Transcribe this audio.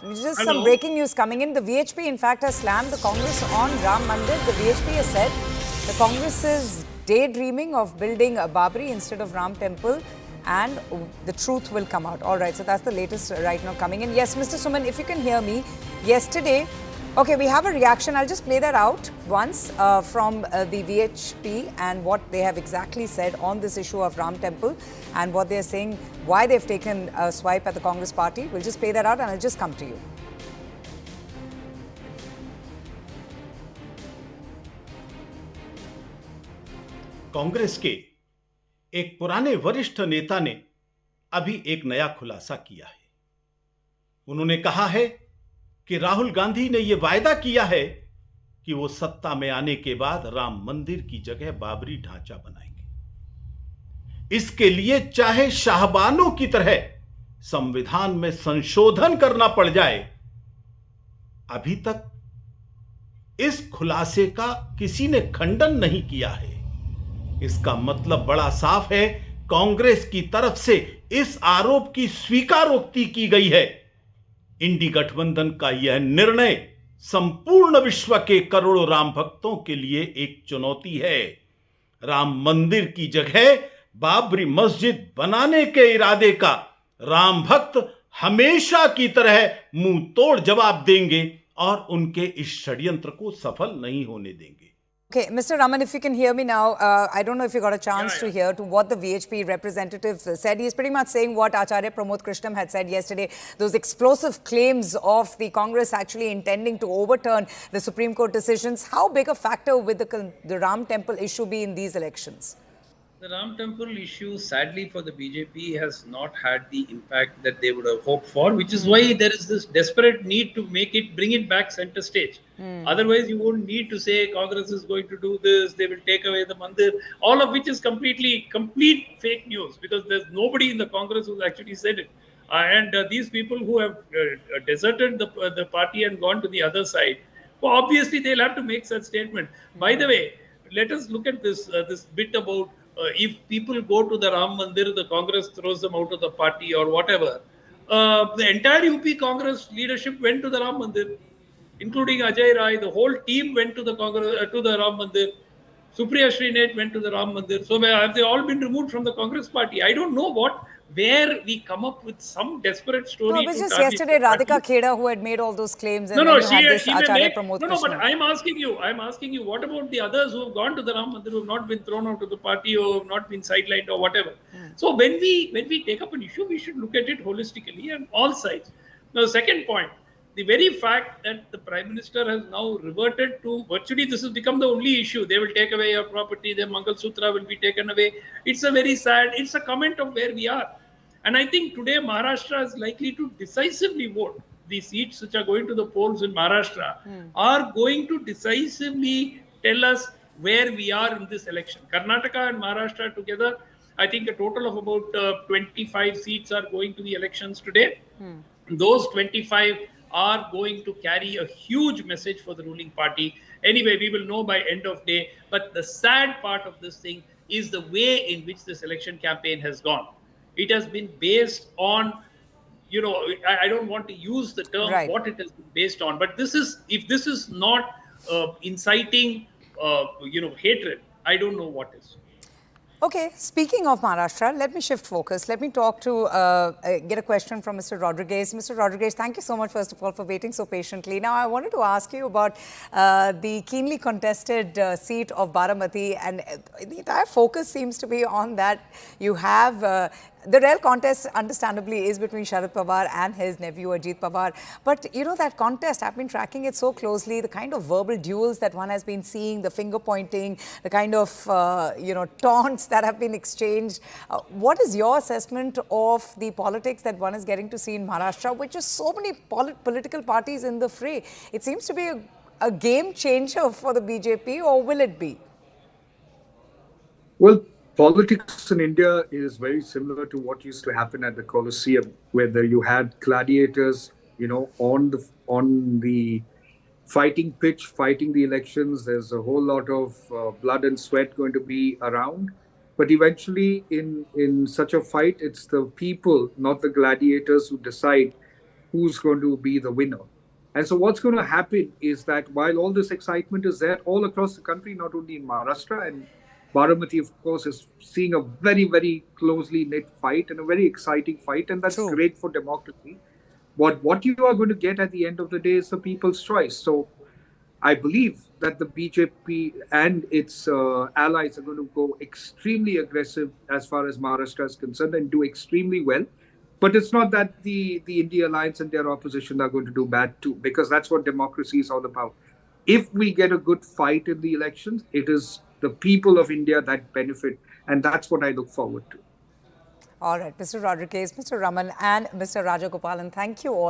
Just some Hello. breaking news coming in. The VHP, in fact, has slammed the Congress on Ram Mandir. The VHP has said the Congress is daydreaming of building a Babri instead of Ram Temple, and the truth will come out. All right, so that's the latest right now coming in. Yes, Mr. Suman, if you can hear me, yesterday. Okay, we have a reaction. I'll just play that out once from the VHP and what they have exactly said on this issue of Ram Temple and what they're saying, why they've taken a swipe at the Congress party. We'll just play that out and I'll just come to you. Congress के एक पुराने वरिष्ठ नेता ने अभी एक नया खुलासा किया है। उन्होंने कहा है कि राहुल गांधी ने यह वायदा किया है कि वो सत्ता में आने के बाद राम मंदिर की जगह बाबरी ढांचा बनाएंगे। इसके लिए चाहे शाहबानों की तरह संविधान में संशोधन करना पड़ जाए। अभी तक इस खुलासे का किसी ने खंडन नहीं किया है। इसका मतलब बड़ा साफ है, कांग्रेस की तरफ से इस आरोप की स्वीकारोक्ति की गई है। इंडी गठबंधन का यह निर्णय संपूर्ण विश्व के करोड़ों राम भक्तों के लिए एक चुनौती है। राम मंदिर की जगह बाबरी मस्जिद बनाने के इरादे का राम भक्त हमेशा की तरह मुंह तोड़ जवाब देंगे और उनके इस षड्यंत्र को सफल नहीं होने देंगे। Okay, Mr. Raman, if you can hear me now, I don't know if you got a chance to hear to what the VHP representative said. He's pretty much saying what Acharya Pramod Krishnam had said yesterday, those explosive claims of the Congress actually intending to overturn the Supreme Court decisions. How big a factor will the Ram Temple issue be in these elections? The Ram Temple issue, sadly for the BJP, has not had the impact that they would have hoped for, which is why there is this desperate need to bring it back center stage. Otherwise, you won't need to say Congress is going to do this, they will take away the mandir, all of which is complete fake news, because there's nobody in the Congress who's actually said it. These people who have deserted the party and gone to the other side, well, obviously they'll have to make such statement. By the way, let us look at this bit about if people go to the Ram Mandir, the Congress throws them out of the party or whatever. The entire UP Congress leadership went to the Ram Mandir, including Ajay Rai. The whole team went to the Congress to the Ram Mandir. Supriya Srinath went to the Ram Mandir. So have they all been removed from the Congress party? I don't know where we come up with some desperate story. No, it was just yesterday Radhika Kheda who had made all those claims. And No, she may make. No, but I'm asking you, what about the others who have gone to the Ram Mandir, who have not been thrown out of the party or have not been sidelined or whatever? So when we take up an issue, we should look at it holistically and all sides. Now, the second point, the very fact that the Prime Minister has now reverted to virtually this has become the only issue. They will take away your property, their Mangal Sutra will be taken away. It's a very sad, it's a comment of where we are. And I think today Maharashtra is likely to decisively vote. The seats which are going to the polls in Maharashtra are going to decisively tell us where we are in this election. Karnataka and Maharashtra together, I think a total of about 25 seats are going to the elections today. Those 25 are going to carry a huge message for the ruling party. Anyway, we will know by end of day. But the sad part of this thing is the way in which this election campaign has gone. It has been based on, I don't want to use the term what it has been based on, but if this is not inciting, hatred, I don't know what is. Okay, speaking of Maharashtra, let me shift focus. Let me talk to, get a question from Mr. Rodriguez. Mr. Rodriguez, thank you so much, first of all, for waiting so patiently. Now, I wanted to ask you about the keenly contested seat of Baramati, and the entire focus seems to be on that. You have the real contest, understandably, is between Sharad Pawar and his nephew Ajit Pawar. But, that contest, I've been tracking it so closely, the kind of verbal duels that one has been seeing, the finger pointing, the kind of, taunts that have been exchanged. What is your assessment of the politics that one is getting to see in Maharashtra, with just so many political parties in the fray? It seems to be a game changer for the BJP, or will it be? Well, politics in India is very similar to what used to happen at the Colosseum, where you had gladiators, on the fighting pitch, fighting the elections. There's a whole lot of blood and sweat going to be around. But eventually, in such a fight, it's the people, not the gladiators, who decide who's going to be the winner. And so what's going to happen is that while all this excitement is there all across the country, not only in Maharashtra, and Baramati, of course, is seeing a very, very closely knit fight and a very exciting fight, and that's True. great for democracy. But what you are going to get at the end of the day is the people's choice. So I believe that the BJP and its allies are going to go extremely aggressive as far as Maharashtra is concerned and do extremely well. But it's not that the India Alliance and their opposition are going to do bad too, because that's what democracy is all about. If we get a good fight in the elections, it is the people of India that benefit. And that's what I look forward to. All right, Mr. Rodriguez, Mr. Raman, and Mr. Rajagopalan, thank you all.